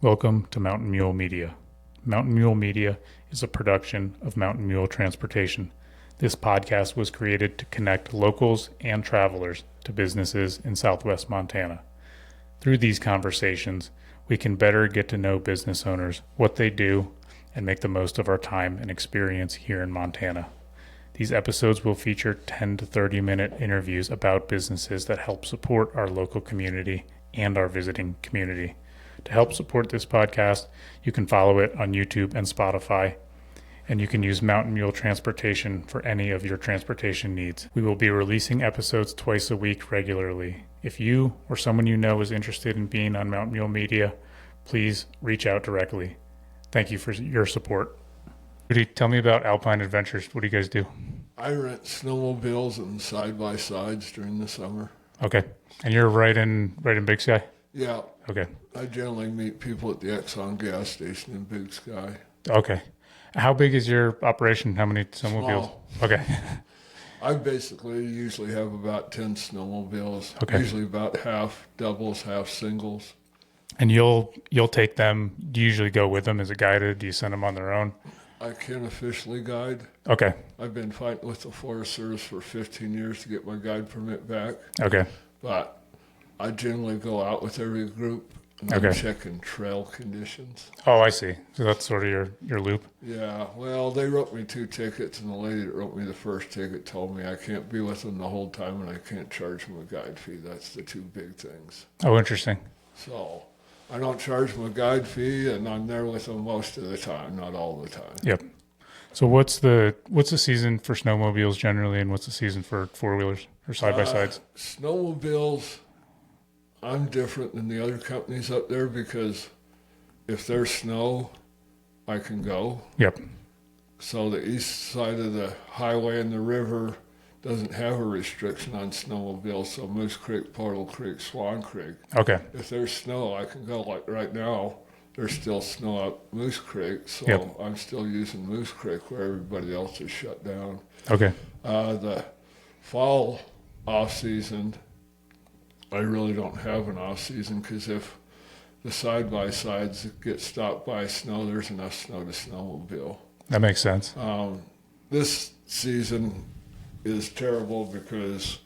Welcome to Mountain Mule Media. Mountain Mule Media is a production of Mountain Mule Transportation. This podcast was created to connect locals and travelers to businesses in southwest Montana. Through these conversations, we can better get to know business owners, what they do, and make the most of our time and experience here in Montana. These episodes will feature 10 to 30-minute interviews about businesses that help support our local community and our visiting community. To help support this podcast, you can follow it on YouTube and Spotify, and you can use Mountain Mule Transportation for any of your transportation needs. We will be releasing episodes twice a week regularly. If you or someone you know is interested in being on Mountain Mule Media, please reach out directly. Thank you for your support. Rudy, tell me about Alpine Adventures. What do you guys do? I rent snowmobiles and side-by-sides during the summer. Okay. And you're right in Big Sky? Yeah. Okay. I generally meet people at the Exxon gas station in Big Sky. Okay. How big is your operation? How many snowmobiles? Small. Okay. I basically usually have about 10 snowmobiles. Okay. Usually about half doubles, half singles. And you'll take them. Do you usually go with them? Is it guided? Do you send them on their own? I can't officially guide. Okay. I've been fighting with the Forest Service for 15 years to get my guide permit back. Okay. But I generally go out with every group and I'm checking trail conditions. Oh, I see. So that's sort of your loop. Yeah, well, they wrote me 2 tickets, and the lady that wrote me the first ticket told me I can't be with them the whole time and I can't charge them a guide fee. That's the 2 big things. Oh, interesting. So I don't charge them a guide fee, and I'm there with them most of the time, not all the time. Yep. So what's the season for snowmobiles generally, and what's the season for four-wheelers or side-by-sides? Snowmobiles, I'm different than the other companies up there because if there's snow, I can go. Yep. So the east side of the highway and the river doesn't have a restriction on snowmobiles, so Moose Creek, Portal Creek, Swan Creek. Okay. If there's snow, I can go. Like right now, there's still snow up Moose Creek, so Yep. I'm still using Moose Creek where everybody else is shut down. Okay. The fall off-season, I really don't have an off-season because if the side-by-sides get stopped by snow, there's enough snow to snowmobile. That makes sense. This season is terrible because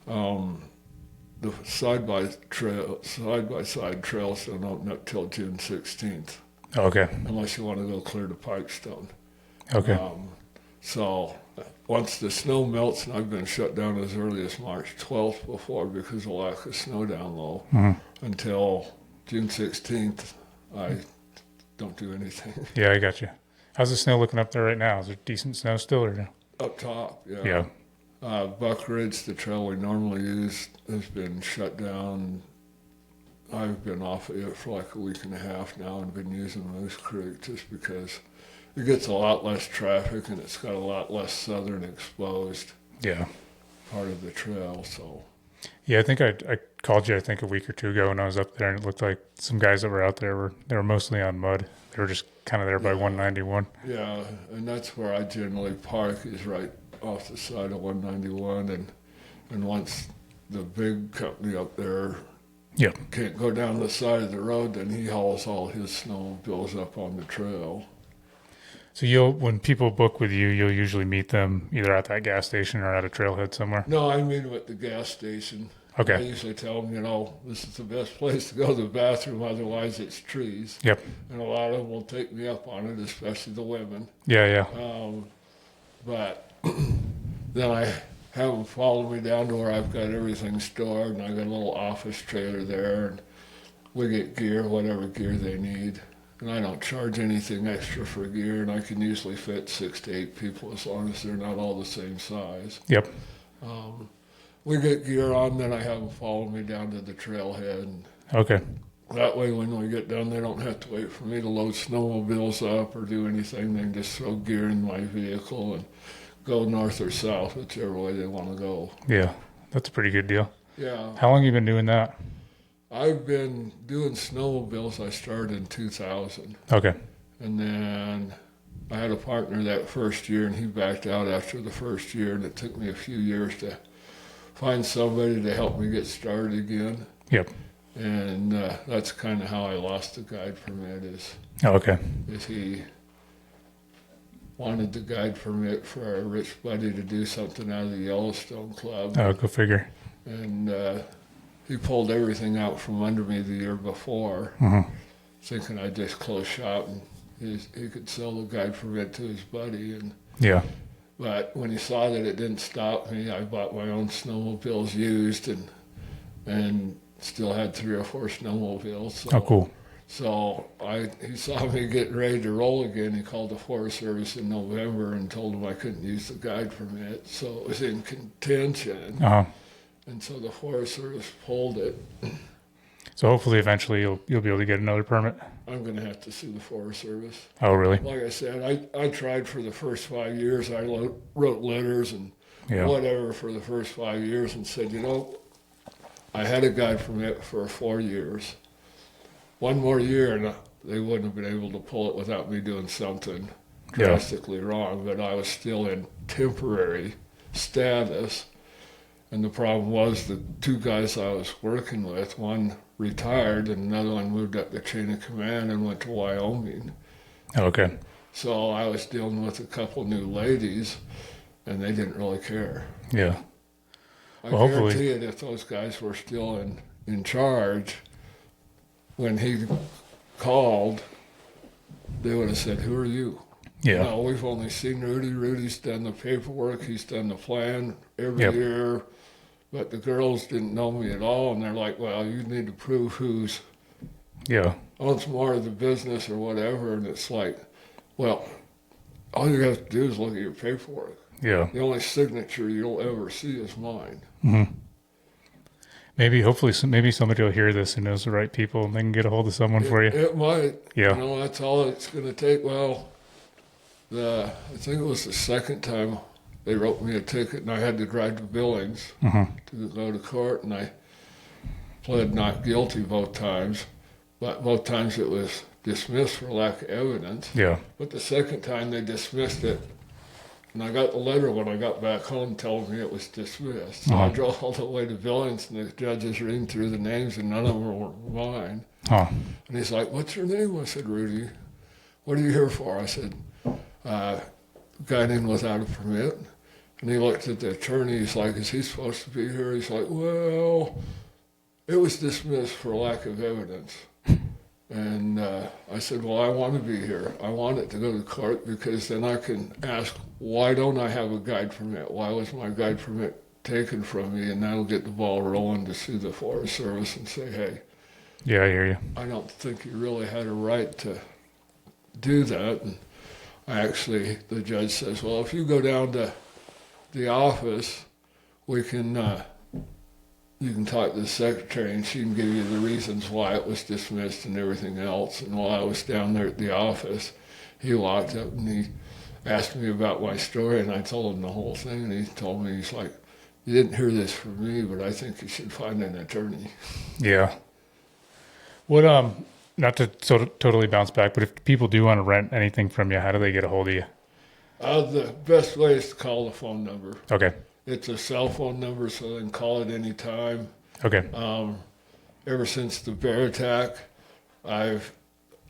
the side-by-side trails don't open up till June 16th. Okay. Unless you want to go clear to Pipestone. Okay. So once the snow melts, and I've been shut down as early as March 12th before because of lack of snow down low, until June 16th, I don't do anything. Yeah, I got you. How's the snow looking up there right now? Is there decent snow still or no? Up top, yeah. Yeah. Buck Ridge, the trail we normally use, has been shut down. I've been off of it for like a week and a half now and been using Moose Creek just because it gets a lot less traffic and it's got a lot less southern exposed part of the trail. So yeah, I think I called you a week or 2 ago when I was up there, and it looked like some guys that were out there they were mostly on mud. They were just kind of there by 191. Yeah, and that's where I generally park, is right off the side of 191, and once the big company up there can't go down the side of the road, then he hauls all his snowmobiles up on the trail. So when people book with you'll usually meet them either at that gas station or at a trailhead somewhere? No, I meet them at the gas station. Okay. I usually tell them, this is the best place to go to the bathroom, otherwise it's trees. Yep. And a lot of them will take me up on it, especially the women. Yeah. But then I have them follow me down to where I've got everything stored, and I got a little office trailer there, and we get gear, whatever gear they need. And I don't charge anything extra for gear, and I can usually fit 6 to 8 people as long as they're not all the same size. Yep. We get gear on, then I have them follow me down to the trailhead. And okay. that way, when we get done, they don't have to wait for me to load snowmobiles up or do anything. They can just throw gear in my vehicle and go north or south, whichever way they want to go. Yeah, that's a pretty good deal. Yeah. How long have you been doing that? I've been doing snowmobiles. I started in 2000. Okay. And then I had a partner that first year, and he backed out after the first year, and it took me a few years to find somebody to help me get started again. Yep. And that's kind of how I lost the guide permit Oh, okay. is he wanted the guide permit for a rich buddy to do something out of the Yellowstone Club. Oh, go figure. And he pulled everything out from under me the year before, thinking I'd just close shop and he could sell the guide permit to his buddy. And Yeah. but when he saw that it didn't stop me, I bought my own snowmobiles used and still had 3 or 4 snowmobiles. So, Oh, cool. So he saw me getting ready to roll again. He called the Forest Service in November and told him I couldn't use the guide permit. So it was in contention. Uh-huh. And so the Forest Service pulled it. So hopefully eventually you'll be able to get another permit. I'm going to have to sue the Forest Service. Oh, really? Like I said, I tried for the first 5 years. I wrote letters and Yeah. whatever for the first 5 years and said, I had a guide permit for 4 years. 1 more year and they wouldn't have been able to pull it without me doing something drastically wrong, but I was still in temporary status. And the problem was the 2 guys I was working with, one retired and another one moved up the chain of command and went to Wyoming. Oh, okay. So I was dealing with a couple new ladies and they didn't really care. Yeah. I Well, hopefully- guarantee it, if those guys were still in charge, when he called, they would have said, "Who are you?" Yeah. No, we've only seen Rudy. Rudy's done the paperwork. He's done the plan every Yep. year. But the girls didn't know me at all, and they're like, "Well, you need to prove who's Yeah. owns more of the business or whatever." And it's like, well, all you have to do is look at your paperwork. Yeah. The only signature you'll ever see is mine. Mm-hmm. Hopefully somebody will hear this and knows the right people and they can get a hold of someone for you. It might. Yeah. That's all it's going to take. Well, I think it was the second time they wrote me a ticket and I had to drive to Billings to go to court, and I pled not guilty both times, but both times it was dismissed for lack of evidence. Yeah. But the second time they dismissed it, and I got the letter when I got back home telling me it was dismissed. So I drove all the way to Billings, and the judges reading through the names, and none of them were mine. Huh. And he's like, "What's your name?" I said, "Rudy." "What are you here for?" I said, "Got in without a permit." And he looked at the attorney. He's like, "Is he supposed to be here?" He's like, "Well, it was dismissed for lack of evidence." And I said, "Well, I want to be here. I want it to go to court because then I can ask, why don't I have a guide permit? Why was my guide permit taken from me?" And that'll get the ball rolling to sue the Forest Service and say, "Hey, Yeah, I hear you. I don't think you really had a right to do that." And the judge says, "Well, if you go down to the office, we can, you can talk to the secretary and she can give you the reasons why it was dismissed and everything else." And while I was down there at the office, he walked up and he asked me about my story, and I told him the whole thing, and he told me, he's like, "You didn't hear this from me, but I think you should find an attorney." Yeah. What, not to totally bounce back, but if people do want to rent anything from you, how do they get a hold of you? The best way is to call the phone number. Okay. It's a cell phone number, so they can call it any time. Okay. Ever since the bear attack, I've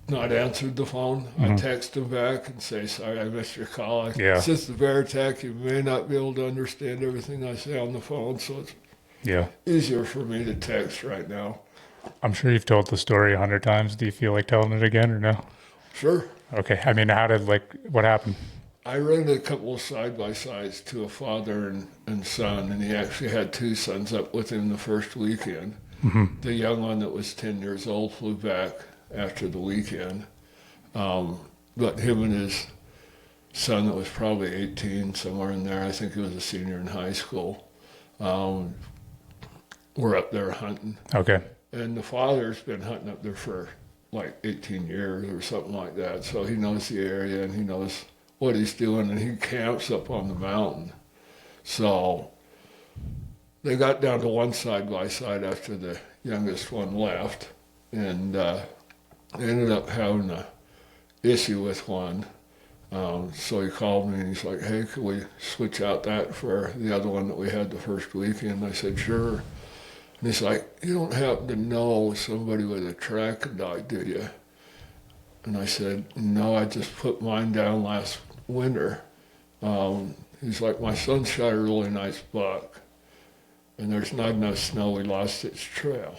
not answered the phone. I text them back and say, "Sorry, I missed your call. Yeah. Since the bear attack, you may not be able to understand everything I say on the phone, so it's Yeah. easier for me to text right now." I'm sure you've told the story 100 times. Do you feel like telling it again or no? Sure. Okay. I mean, what happened? I rented a couple of side-by-sides to a father and son, and he actually had 2 sons up with him the first weekend. The young one that was 10 years old flew back after the weekend. But him and his son that was probably 18, somewhere in there, I think he was a senior in high school, were up there hunting. Okay. And the father's been hunting up there for like 18 years or something like that. So he knows the area and he knows what he's doing, and he camps up on the mountain. So they got down to one side-by-side after the youngest one left, and they ended up having an issue with one. So he called me and he's like, "Hey, could we switch out that for the other one that we had the first weekend?" I said, "Sure." And he's like, you don't happen to know somebody with a tracking dog, do you? And I said, no, I just put mine down last winter. He's like, my son shot a really nice buck, and there's not enough snow, we lost its trail.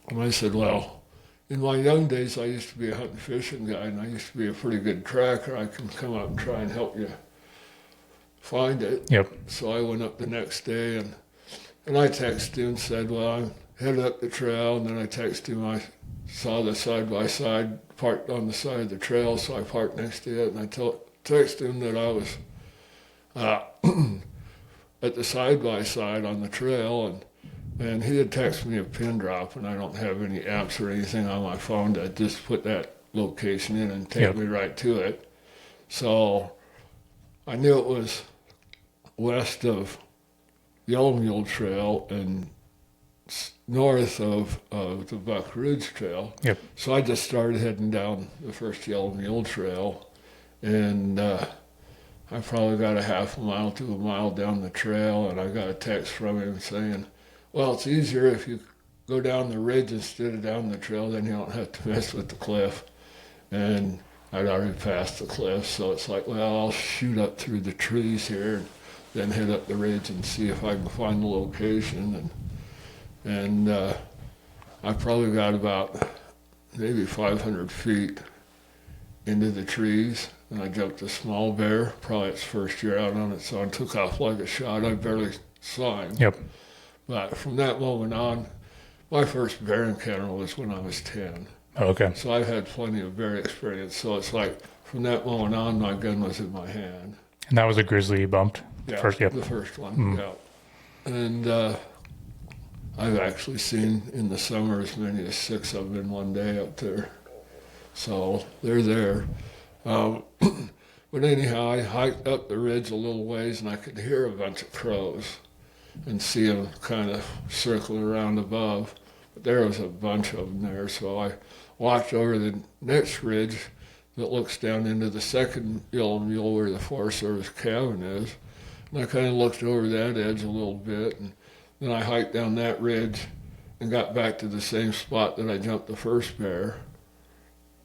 And I said, well, in my young days, I used to be a hunting fishing guy, and I used to be a pretty good tracker. I can come up and try and help you find it. Yep. So I went up the next day, and I texted him and said, well, I'm headed up the trail, and then I texted him, I saw the side-by-side parked on the side of the trail, so I parked next to it, and I texted him that I was at the side-by-side on the trail, and he had texted me a pin drop, and I don't have any apps or anything on my phone to just put that location in and take me right to it. So I knew it was west of Yellow Mule Trail and north of the Buck Ridge Trail. Yep. So I just started heading down the first Yellow Mule Trail, and I probably got a half a mile to a mile down the trail, and I got a text from him saying, well, it's easier if you go down the ridge instead of down the trail, then you don't have to mess with the cliff. And I'd already passed the cliff, so it's like, well, I'll shoot up through the trees here and then head up the ridge and see if I can find the location. And I probably got about maybe 500 feet into the trees, and I jumped a small bear, probably its first year out on it, so I took off like a shot. I barely saw him. Yep. But from that moment on, my first bear encounter was when I was 10. Oh, okay. So I've had plenty of bear experience. So it's like from that moment on, my gun was in my hand. And that was a grizzly you bumped? Yeah, First, yep. the first one, yeah. And I've actually seen in the summer as many as 6 of them in one day up there. So they're there. But anyhow, I hiked up the ridge a little ways, and I could hear a bunch of crows and see them kind of circling around above. But there was a bunch of them there, so I walked over the next ridge that looks down into the second Yellow Mule where the Forest Service cabin is. And I kind of looked over that edge a little bit, and then I hiked down that ridge and got back to the same spot that I jumped the first bear.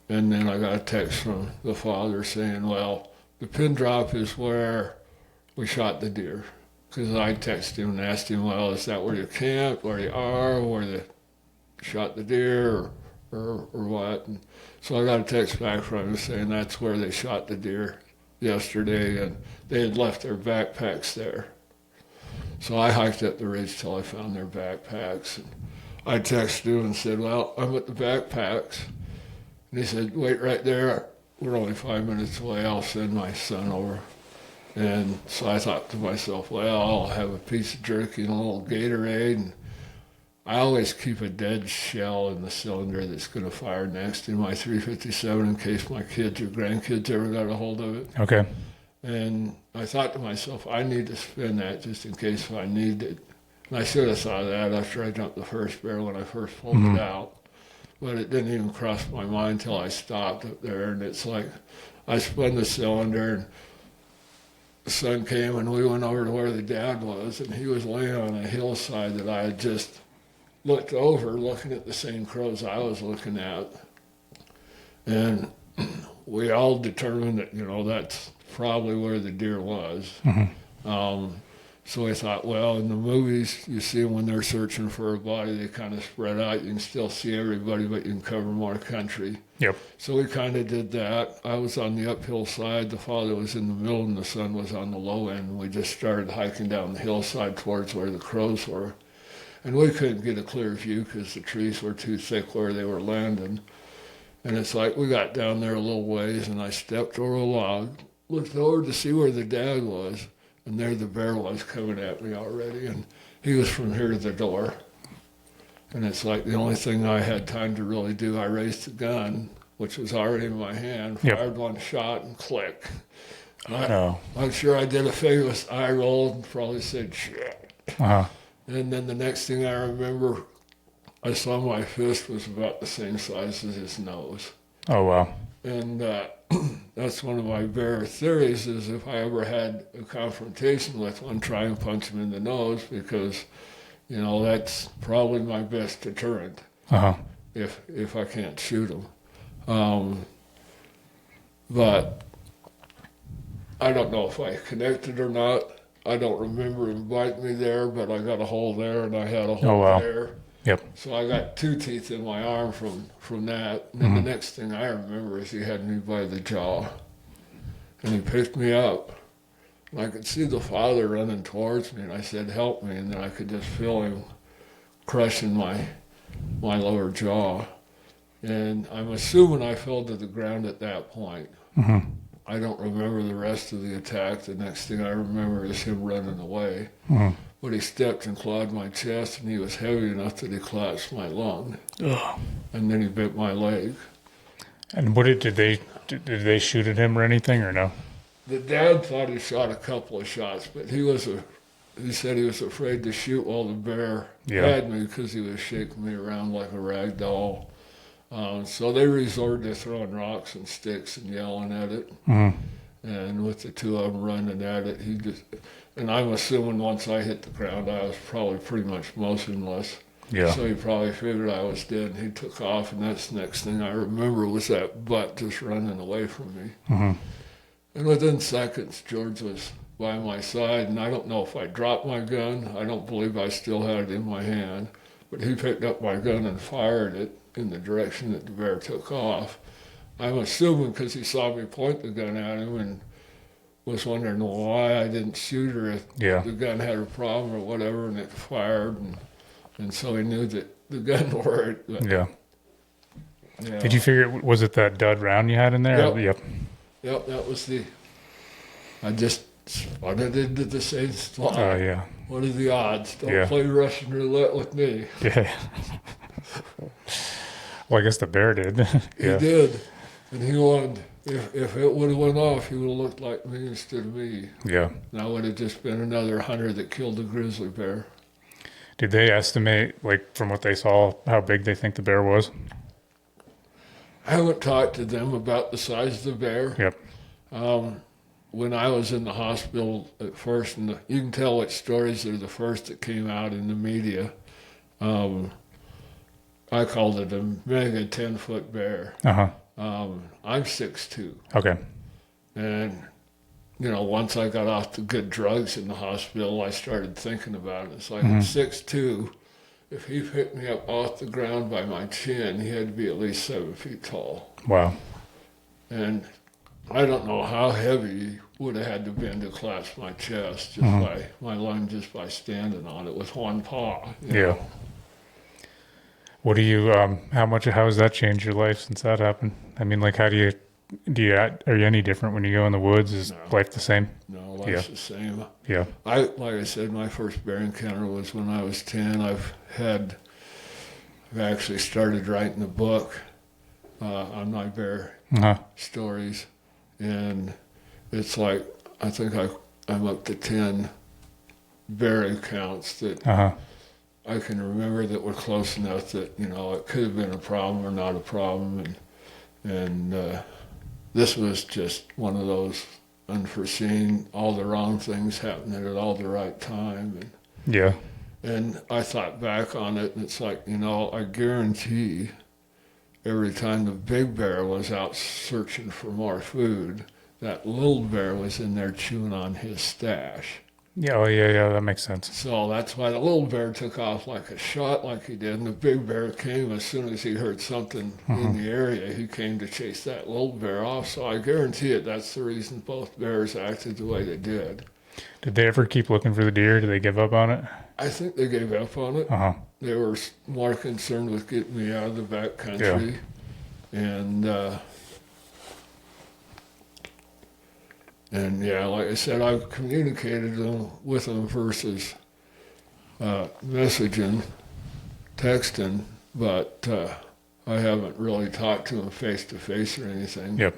And then I got a text from the father saying, well, the pin drop is where we shot the deer. Because I texted him and asked him, well, is that where you camped, where you are, where they shot the deer, or what? And so I got a text back from him saying that's where they shot the deer yesterday, and they had left their backpacks there. So I hiked up the ridge till I found their backpacks. And I texted him and said, well, I'm at the backpacks. And he said, wait right there. We're only 5 minutes away. I'll send my son over. And so I thought to myself, well, I'll have a piece of jerky and a little Gatorade. And I always keep a dead shell in the cylinder that's going to fire next in my 357 in case my kids or grandkids ever got a hold of it. Okay. And I thought to myself, I need to spend that just in case I need it. And I should have thought of that after I jumped the first bear when I first pulled it out. But it didn't even cross my mind until I stopped up there. And it's like I spun the cylinder, and the son came, and we went over to where the dad was, and he was laying on a hillside that I had just looked over, looking at the same crows I was looking at. And we all determined that, that's probably where the deer was. So I thought, well, in the movies, you see them when they're searching for a body, they kind of spread out. You can still see everybody, but you can cover more country. Yep. So we kind of did that. I was on the uphill side. The father was in the middle, and the son was on the low end. And we just started hiking down the hillside towards where the crows were. And we couldn't get a clear view because the trees were too thick where they were landing. And it's like we got down there a little ways, and I stepped over a log, looked over to see where the dad was, and there the bear was coming at me already, and he was from here to the door. And it's like the only thing I had time to really do, I raised the gun, which was already in my hand, fired one shot, and click. I'm sure I did a famous eye roll and probably said, shit. And then the next thing I remember, I saw my fist was about the same size as his nose. Oh, wow. And that's one of my bear theories, is if I ever had a confrontation with one, try and punch him in the nose, because You know, that's probably my best deterrent Uh-huh. if I can't shoot them. But I don't know if I connected or not. I don't remember him biting me there, but I got a hole there and I had a hole wow. there. Yep. So I got 2 teeth in my arm from that. And then the next thing I remember is he had me by the jaw. And he picked me up. And I could see the father running towards me, and I said, "Help me." And then I could just feel him crushing my lower jaw. And I'm assuming I fell to the ground at that point. Mm-hmm. I don't remember the rest of the attack. The next thing I remember is him running away. Mm-hmm. But he stepped and clawed my chest, and he was heavy enough that he collapsed my lung. Ugh. And then he bit my leg. And did they shoot at him or anything, or no? The dad thought he shot a couple of shots, but he said he was afraid to shoot while the bear had me because he was shaking me around like a rag doll. So they resorted to throwing rocks and sticks and yelling at it. Mm-hmm. And with the 2 of them running at it, and I'm assuming once I hit the ground, I was probably pretty much motionless. Yeah. So he probably figured I was dead, and he took off, and that's the next thing I remember was that butt just running away from me. Mm-hmm. And within seconds, George was by my side, and I don't know if I dropped my gun. I don't believe I still had it in my hand, but he picked up my gun and fired it in the direction that the bear took off. I'm assuming because he saw me point the gun at him and was wondering why I didn't shoot her if the gun had a problem or whatever, and it fired, and so he knew that the gun worked. But, Yeah. yeah. Did you figure, was it that dud round you had in there? Yep. Yep, that was I just spotted into the same spot. Oh, yeah. What are the odds? Don't play Russian roulette with me. Yeah. Well, I guess the bear did. He did. And he wanted, if it would have went off, he would have looked like me instead of me. Yeah. And I would have just been another hunter that killed a grizzly bear. Did they estimate, like, from what they saw, how big they think the bear was? I haven't talked to them about the size of the bear. Yep. When I was in the hospital at first, and you can tell which stories are the first that came out in the media, I called it a mega 10-foot bear. Uh-huh. I'm 6'2". Okay. And, you know, once I got off the good drugs in the hospital, I started thinking about it. It's like at 6'2", if he picked me up off the ground by my chin, he had to be at least 7 feet tall. Wow. And I don't know how heavy he would have had to been to collapse my chest, just by my lung, just by standing on it with one paw. You know? What do you, how has that changed your life since that happened? I mean, like, are you any different when you go in the woods? Is life the same? No, life's the same. Yeah. Like I said, my first bear encounter was when I was 10. I've actually started writing a book on my bear stories. And it's like, I think I'm up to 10 bear accounts that I can remember that were close enough that, you know, it could have been a problem or not a problem. And this was just one of those unforeseen, all the wrong things happening at all the right time. And I thought back on it, and it's like, you know, I guarantee every time the big bear was out searching for more food, that little bear was in there chewing on his stash. Yeah, yeah, that makes sense. So that's why the little bear took off like a shot like he did, and the big bear came as soon as he heard something in the area. He came to chase that little bear off, so I guarantee it, that's the reason both bears acted the way they did. Did they ever keep looking for the deer? Did they give up on it? I think they gave up on it. They were more concerned with getting me out of the back country. And yeah, like I said, I've communicated with them versus messaging, texting, but I haven't really talked to them face to face or anything. Yep.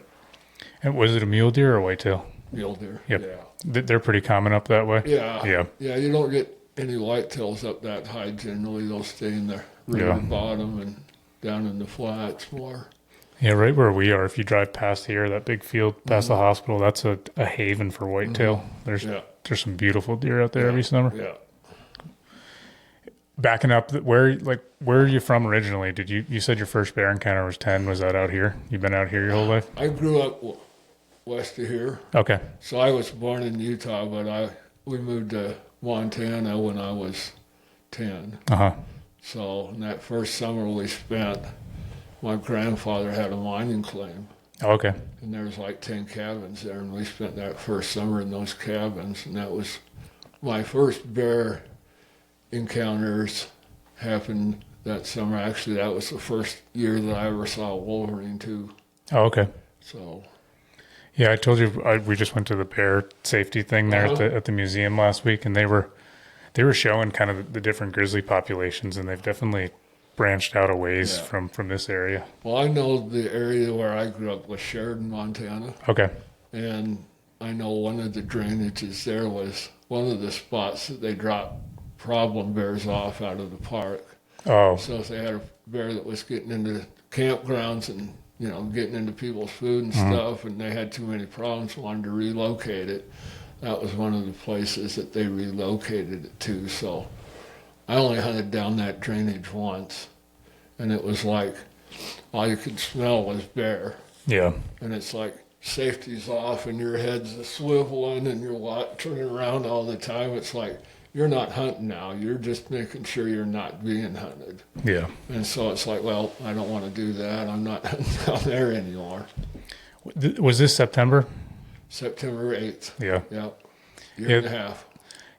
And was it a mule deer or a whitetail? Mule deer. Yep. Yeah. They're pretty common up that way. Yeah. Yeah. Yeah. You don't get any whitetails up that high generally. They'll stay in the river bottom and down in the flats more. Yeah, right where we are. If you drive past here, that big field past the hospital, that's a haven for whitetail. There's some beautiful deer out there every summer. Yeah. Backing up, where are you from originally? You said your first bear encounter was 10? Was that out here? You've been out here your whole life? I grew up west of here. Okay. So I was born in Utah, but we moved to Montana when I was 10. Uh-huh. So in that first summer we spent, my grandfather had a mining claim. Oh, okay. And there was like 10 cabins there, and we spent that first summer in those cabins, and that was my first bear encounters happened that summer. Actually, that was the first year that I ever saw a wolverine too. Oh, okay. So yeah, I told you we just went to the bear safety thing there at the museum last week, and they were showing kind of the different grizzly populations, and they've definitely branched out a ways from this area. Well, I know the area where I grew up was Sheridan, Montana. Okay. And I know one of the drainages there was one of the spots that they dropped problem bears off out of the park. Oh. So if they had a bear that was getting into campgrounds and, getting into people's food and stuff, and they had too many problems, wanted to relocate it, that was one of the places that they relocated it to. So I only hunted down that drainage once, and it was like all you could smell was bear. Yeah. And it's like safety's off and your head's swiveling and you're turning around all the time. It's like you're not hunting now. You're just making sure you're not being hunted. Yeah. And so it's like, well, I don't want to do that. I'm not hunting down there anymore. Was this September? September 8th. Yeah. Yep. Year and a half.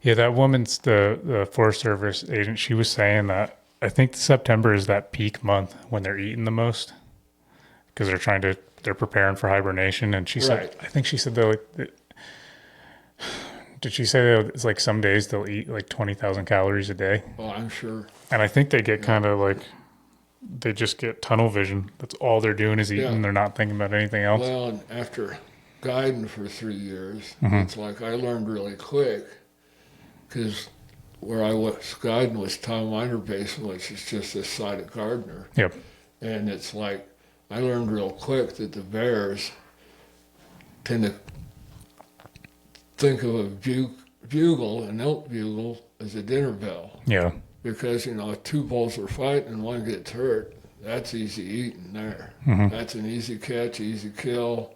Yeah, that woman's the Forest Service agent. She was saying that I think September is that peak month when they're eating the most because they're preparing for hibernation. And she said, I think she said did she say that it's like some days they'll eat like 20,000 calories a day? Well, I'm sure. And I think they get kind of like, they just get tunnel vision. That's all they're doing is eating. Yeah. They're not thinking about anything else. Well, and after guiding for 3 years, it's like I learned really quick because where I was guiding was Tom Miner Basin, which is just this side of Gardner. Yep. And it's like I learned real quick that the bears tend to think of a bugle, an elk bugle, as a dinner bell. Yeah. Because, if two bulls are fighting and one gets hurt, that's easy eating there. That's an easy catch, easy kill.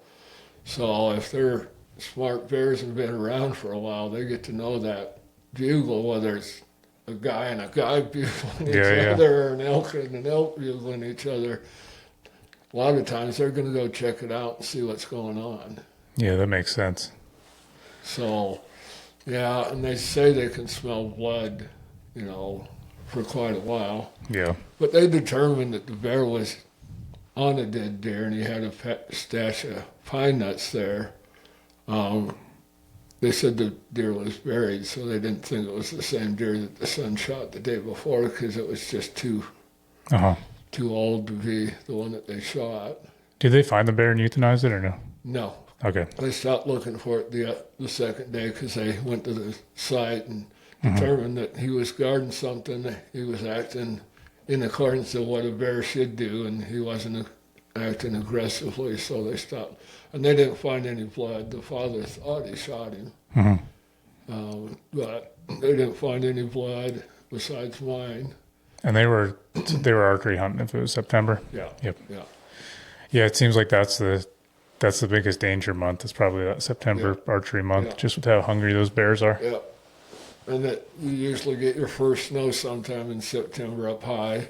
So if they're smart bears and been around for a while, they get to know that bugle, whether it's a guy and a guy bugling each other or an elk and an elk bugling each other. A lot of times they're going to go check it out and see what's going on. Yeah, that makes sense. So, yeah, and they say they can smell blood, for quite a while. Yeah. But they determined that the bear was on a dead deer and he had a stash of pine nuts there. They said the deer was buried, so they didn't think it was the same deer that the son shot the day before because it was just too old to be the one that they shot. Did they find the bear and euthanize it or no? No. Okay. They stopped looking for it the second day because they went to the site and determined that he was guarding something. He was acting in accordance to what a bear should do, and he wasn't acting aggressively, so they stopped. And they didn't find any blood. The father thought he shot him, but they didn't find any blood besides mine. And they were archery hunting if it was September. Yeah. Yep. Yeah. Yeah, it seems like that's the biggest danger month. It's probably that September archery month, just with how hungry those bears are. Yeah. And that you usually get your first snow sometime in September up high.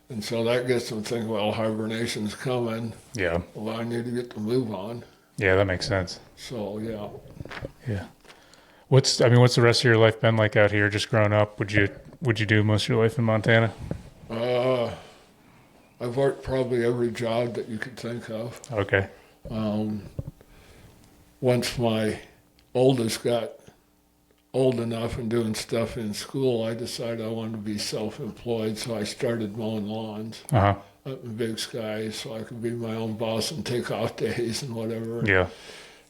And so that gets them thinking, well, hibernation's coming. Yeah. Well, I need to get the move on. Yeah, that makes sense. So, yeah. Yeah. What's the rest of your life been like out here just growing up? Would you do most of your life in Montana? I've worked probably every job that you could think of. Okay. Once my oldest got old enough and doing stuff in school, I decided I wanted to be self-employed, so I started mowing lawns up in Big Sky so I could be my own boss and take off days and whatever. Yeah.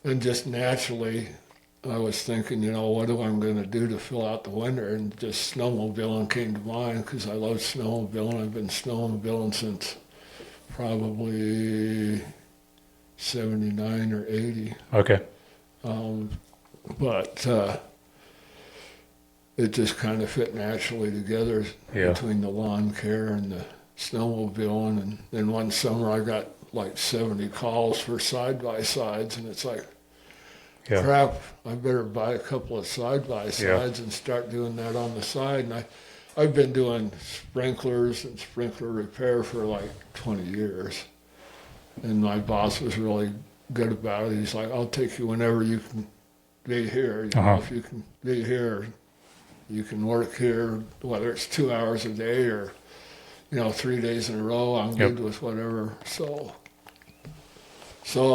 And just naturally, I was thinking, what am I going to do to fill out the winter? And just snowmobiling came to mind because I love snowmobiling. I've been snowmobiling since probably 79 or 80. Okay. But it just kind of fit naturally together between the lawn care and the snowmobiling. And then one summer I got like 70 calls for side-by-sides, and it's like, crap, I better buy a couple of side-by-sides and start doing that on the side. And I've been doing sprinklers and sprinkler repair for like 20 years. And my boss was really good about it. He's like, I'll take you whenever you can be here. You know, if you can be here, you can work here, whether it's 2 hours a day or, 3 days in a row. I'm good with whatever. So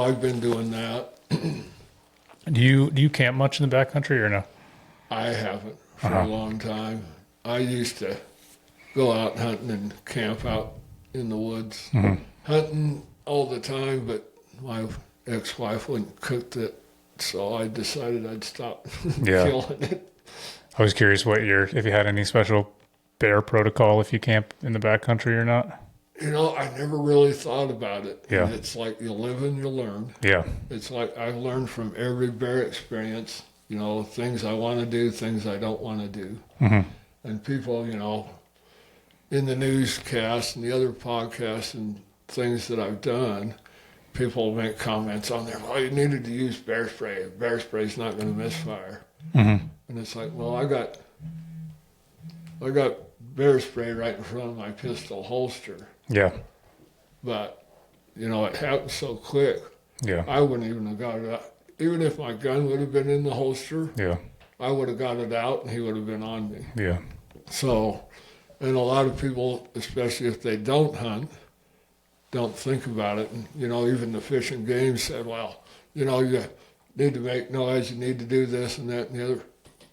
I've been doing that. Do you camp much in the backcountry or no? I haven't for a long time. I used to go out hunting and camp out in the woods, hunting all the time, but my ex-wife wouldn't cook it, so I decided I'd stop killing it. I was curious if you had any special bear protocol if you camp in the backcountry or not. I never really thought about it. Yeah. And it's like you live and you learn. Yeah. It's like I've learned from every bear experience, things I want to do, things I don't want to do. And people, in the newscast and the other podcasts and things that I've done, people make comments on there, well, you needed to use bear spray. Bear spray's not going to misfire. And it's like, well, I got bear spray right in front of my pistol holster. Yeah. But, it happened so quick. Yeah. I wouldn't even have got it out. Even if my gun would have been in the holster, I would have got it out and he would have been on me. Yeah. So, and a lot of people, especially if they don't hunt, don't think about it. And, even the Fish and Game said, well, you need to make noise, you need to do this and that and the other.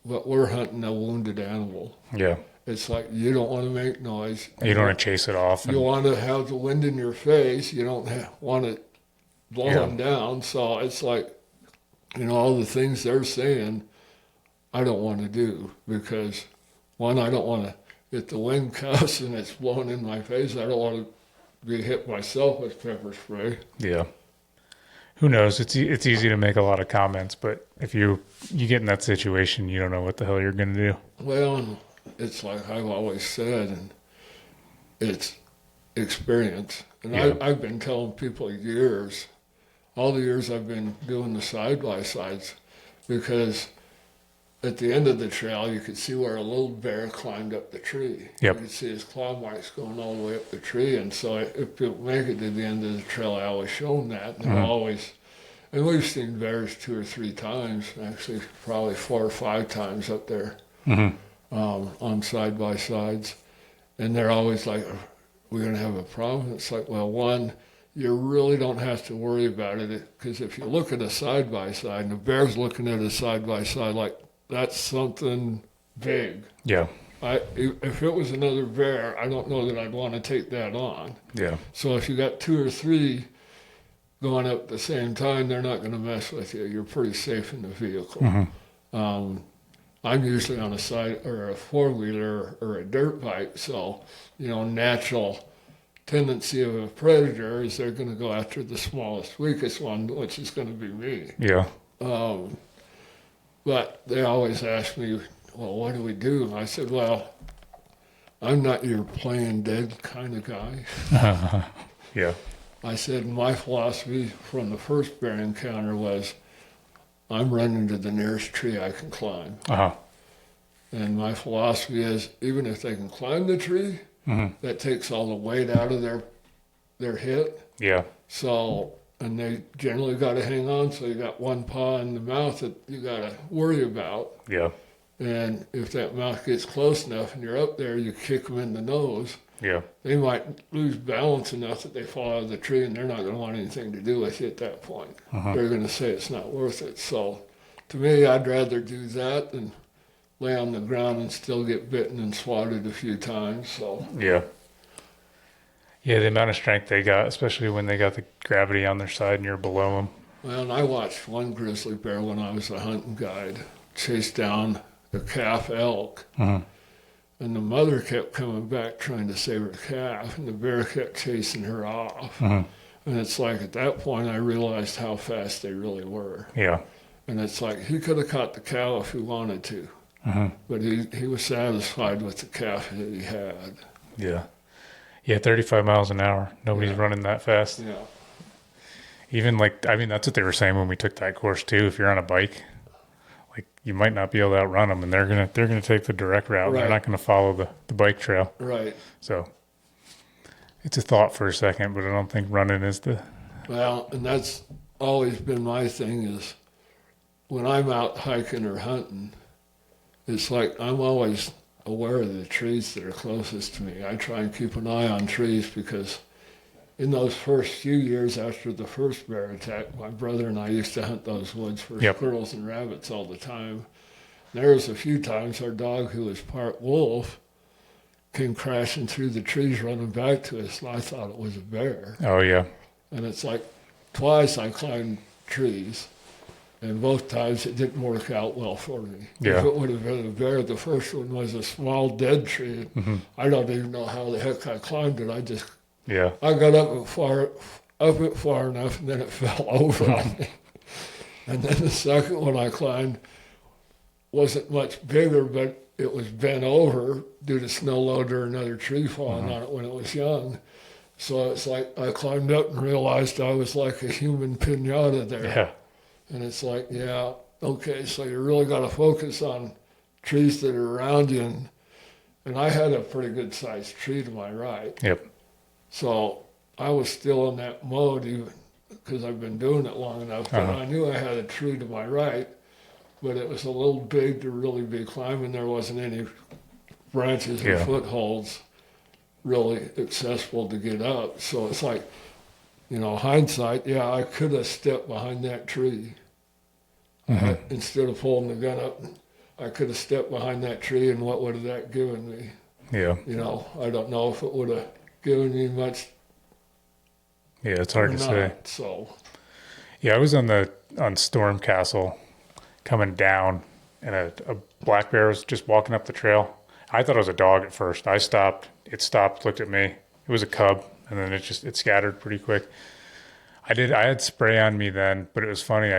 But we're hunting a wounded animal. Yeah. It's like you don't want to make noise. You don't want to chase it off. You want to have the wind in your face. You don't want it blowing down. So it's like, all the things they're saying, I don't want to do because, one, I don't want to, if the wind comes and it's blowing in my face, I don't want to be hit myself with pepper spray. Yeah. Who knows? It's easy to make a lot of comments, but if you get in that situation, you don't know what the hell you're going to do. Well, it's like I've always said, and it's experience. And I've been telling people years, all the years I've been doing the side-by-sides, because at the end of the trail, you could see where a little bear climbed up the tree. You could see his claw marks going all the way up the tree. And so if people make it to the end of the trail, I always show them that. And and we've seen bears 2 or 3 times, actually probably 4 or 5 times up there. On side-by-sides, and they're always like, we're going to have a problem. It's like, well, one, you really don't have to worry about it, because if you look at a side-by-side and the bear's looking at a side-by-side, like, that's something big. Yeah. If it was another bear, I don't know that I'd want to take that on. Yeah. So if you got 2 or 3 going up at the same time, they're not going to mess with you. You're pretty safe in the vehicle. I'm usually on a side or a 4-wheeler or a dirt bike, so, natural tendency of a predator is they're going to go after the smallest, weakest one, which is going to be me. Yeah. But they always ask me, well, what do we do? And I said, well, I'm not your playing dead kind of guy. Yeah. I said, my philosophy from the first bear encounter was, I'm running to the nearest tree I can climb. And my philosophy is, even if they can climb the tree, that takes all the weight out of their hit. Yeah. So, and they generally got to hang on, so you got one paw in the mouth that you got to worry about. Yeah. And if that mouth gets close enough and you're up there, you kick them in the nose. Yeah. They might lose balance enough that they fall out of the tree, and they're not going to want anything to do with you at that point. They're going to say it's not worth it. So to me, I'd rather do that than lay on the ground and still get bitten and swatted a few times. So yeah. Yeah, the amount of strength they got, especially when they got the gravity on their side and you're below them. Well, and I watched one grizzly bear when I was a hunting guide chase down a calf elk. And the mother kept coming back trying to save her calf, and the bear kept chasing her off. And it's like at that point I realized how fast they really were. Yeah. And it's like he could have caught the cow if he wanted to. But he was satisfied with the calf that he had. Yeah. Yeah, 35 miles an hour. Nobody's running that fast. Yeah. Even that's what they were saying when we took that course too. If you're on a bike, like you might not be able to outrun them, and they're gonna take the direct route. Right. They're not gonna follow the bike trail. Right. So it's a thought for a second, but I don't think running is the. Well, and that's always been my thing is when I'm out hiking or hunting, it's like I'm always aware of the trees that are closest to me. I try and keep an eye on trees because in those first few years after the first bear attack, my brother and I used to hunt those woods for squirrels and rabbits all the time. There was a few times our dog, who was part wolf, came crashing through the trees running back to us, and I thought it was a bear. Oh, yeah. And it's like twice I climbed trees, and both times it didn't work out well for me. Yeah. If it would have been a bear, the first one was a small dead tree. I don't even know how the heck I climbed it. I got up it far enough, and then it fell over on me. And then the second one I climbed wasn't much bigger, but it was bent over due to snow load or another tree falling on it when it was young. So it's like I climbed up and realized I was like a human pinata there. Yeah. And it's like, yeah, okay, so you really got to focus on trees that are around you. And I had a pretty good sized tree to my right. Yep. So I was still in that mode even because I've been doing it long enough. But I knew I had a tree to my right, but it was a little big to really be climbing. There wasn't any branches or footholds really accessible to get up. So it's like, hindsight, I could have stepped behind that tree. Instead of pulling the gun up, I could have stepped behind that tree, and what would have that given me? Yeah. I don't know if it would have given me much. Yeah, it's hard to say. So. Yeah, I was on Storm Castle coming down, and a black bear was just walking up the trail. I thought it was a dog at first. I stopped. It stopped, looked at me. It was a cub, and then it scattered pretty quick. I had spray on me then, but it was funny.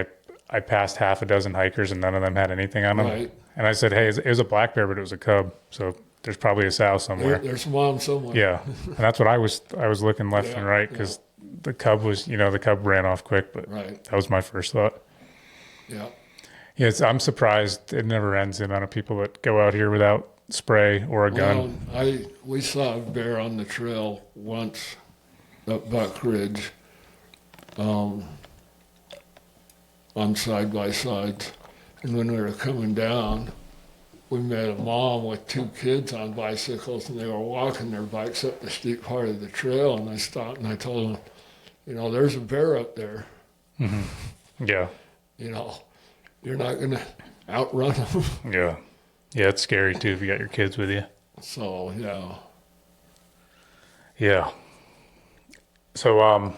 I passed half a dozen hikers, and none of them had anything on them. Right. And I said, hey, it was a black bear, but it was a cub. So there's probably a sow somewhere. There's mom somewhere. Yeah. And that's what I was looking left and right because the cub ran off quick, but that was my first thought. Yeah. Yes, I'm surprised it never ends, the amount of people that go out here without spray or a gun. We saw a bear on the trail once up Buck Ridge on side-by-sides. And when we were coming down, we met a mom with two kids on bicycles, and they were walking their bikes up the steep part of the trail, and I stopped and I told them, there's a bear up there. Yeah. You're not going to outrun them. Yeah. Yeah, it's scary too if you got your kids with you. So, yeah. Yeah. So,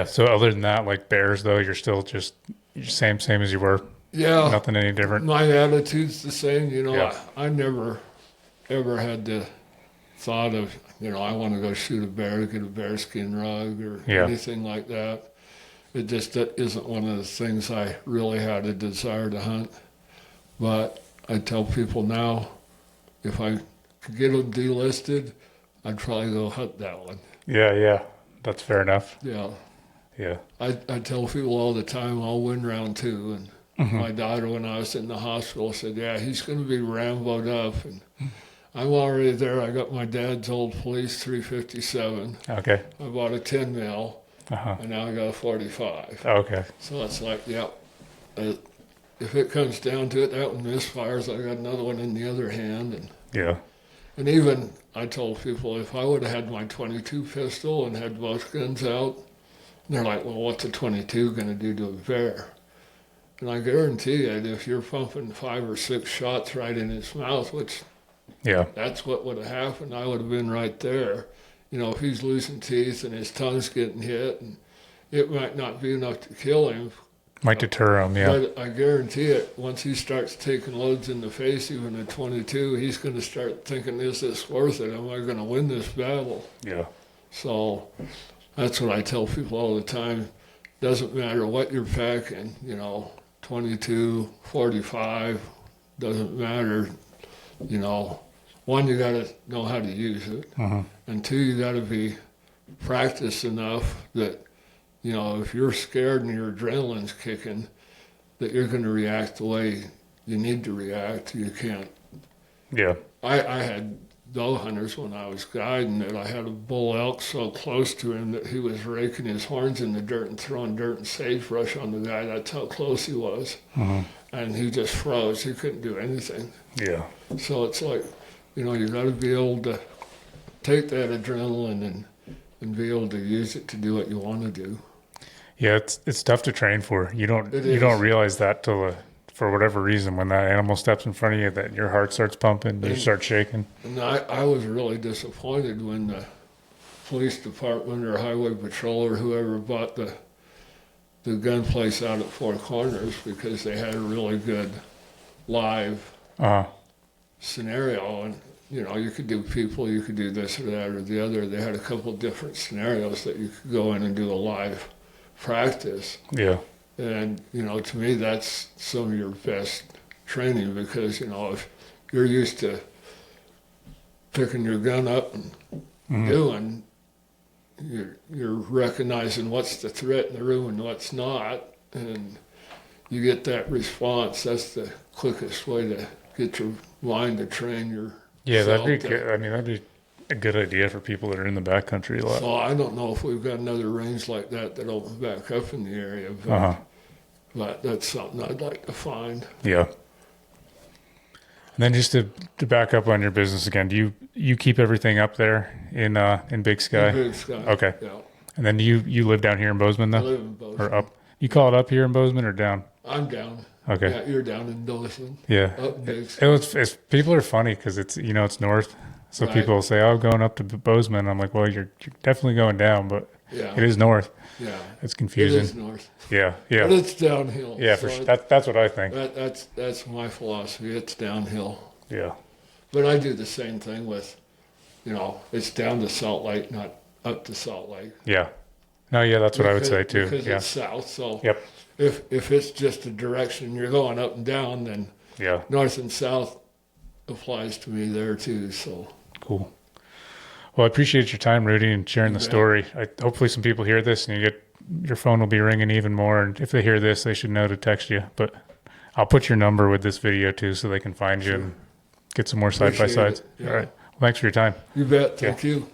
so other than that, like bears though, you're still just same as you were. Yeah. Nothing any different. My attitude's the same. I never ever had the thought of, I want to go shoot a bear, get a bearskin rug or anything like that. It just isn't one of the things I really had a desire to hunt. But I tell people now, if I could get them delisted, I'd probably go hunt that one. Yeah. That's fair enough. Yeah. Yeah. I tell people all the time, I'll win round two. And my daughter, when I was in the hospital, said, he's going to be Rambo'd up. And I'm already there. I got my dad's old police 357. Okay. I bought a 10 mil. And now I got a 45. Okay. So it's like, if it comes down to it, that one misfires. I got another one in the other hand. And even I told people if I would have had my 22 pistol and had both guns out, they're like, well, what's a 22 going to do to a bear? And I guarantee you, if you're pumping 5 or 6 shots right in his mouth, which that's what would have happened, I would have been right there. If he's losing teeth and his tongue's getting hit, and it might not be enough to kill him. Might deter him, But I guarantee it, once he starts taking loads in the face, even at 22, he's going to start thinking, is this worth it? Am I going to win this battle? Yeah. So that's what I tell people all the time. Doesn't matter what you're packing, 22, 45, Doesn't matter, you know. One, you got to know how to use it, and two, you got to be practiced enough that, you know, if you're scared and your adrenaline's kicking, that you're going to react the way you need to react. You can't. Yeah. I had doe hunters when I was guiding that I had a bull elk so close to him that he was raking his horns in the dirt and throwing dirt and sagebrush on the guy. That's how close he was. And he just froze. He couldn't do anything. Yeah. So it's like, you know, you got to be able to take that adrenaline and be able to use it to do what you want to do. Yeah, it's tough to train for. You don't realize that till for whatever reason, when that animal steps in front of you, that your heart starts pumping, you start shaking. And I was really disappointed when the police department or highway patrol or whoever bought the gun place out at Four Corners, because they had a really good live scenario. And, you know, you could do people, you could do this or that or the other. They had a couple of different scenarios that you could go in and do a live practice. Yeah. And, you know, to me, that's some of your best training, because, you know, if you're used to picking your gun up and doing, you're recognizing what's the threat in the room and what's not, and you get that response. That's the quickest way to get your mind to train your. Yeah, that'd be good. I mean, that'd be a good idea for people that are in the backcountry a lot. So I don't know if we've got another range like that open back up in the area, but that's something I'd like to find. Yeah. And then just to back up on your business again, do you keep everything up there in Big Sky? In Big Sky. Okay. Yeah. And then you live down here in Bozeman though? I live in Bozeman. Or up? You call it up here in Bozeman or down? I'm down. Okay. Yeah, you're down in Bozeman. Yeah. Up Big Sky. It's people are funny because it's north. So Right. people will say, "Oh, I'm going up to Bozeman." I'm like, "Well, you're definitely going down, but Yeah. it is north." Yeah. It's It confusing. is north. Yeah. But it's downhill. Yeah, so for sure. That's what I think. That's my philosophy. It's downhill. Yeah. But I do the same thing with, you know, it's down to Salt Lake, not up to Salt Lake. Yeah. No, yeah, that's what I would say too. Because Yeah. it's south. So Yep. if it's just a direction you're going up and down, then Yeah. north and south applies to me there too. So Cool. Well, I appreciate your time, Rudy, and sharing the bet. story. Hopefully some people hear this and your phone will be ringing even more. And if they hear this, they should know to text you. But I'll put your number with this video too, so they can find you and get some more side by Appreciate sides. it. Yeah. All right. Well, thanks for your time. you bet. Thank you.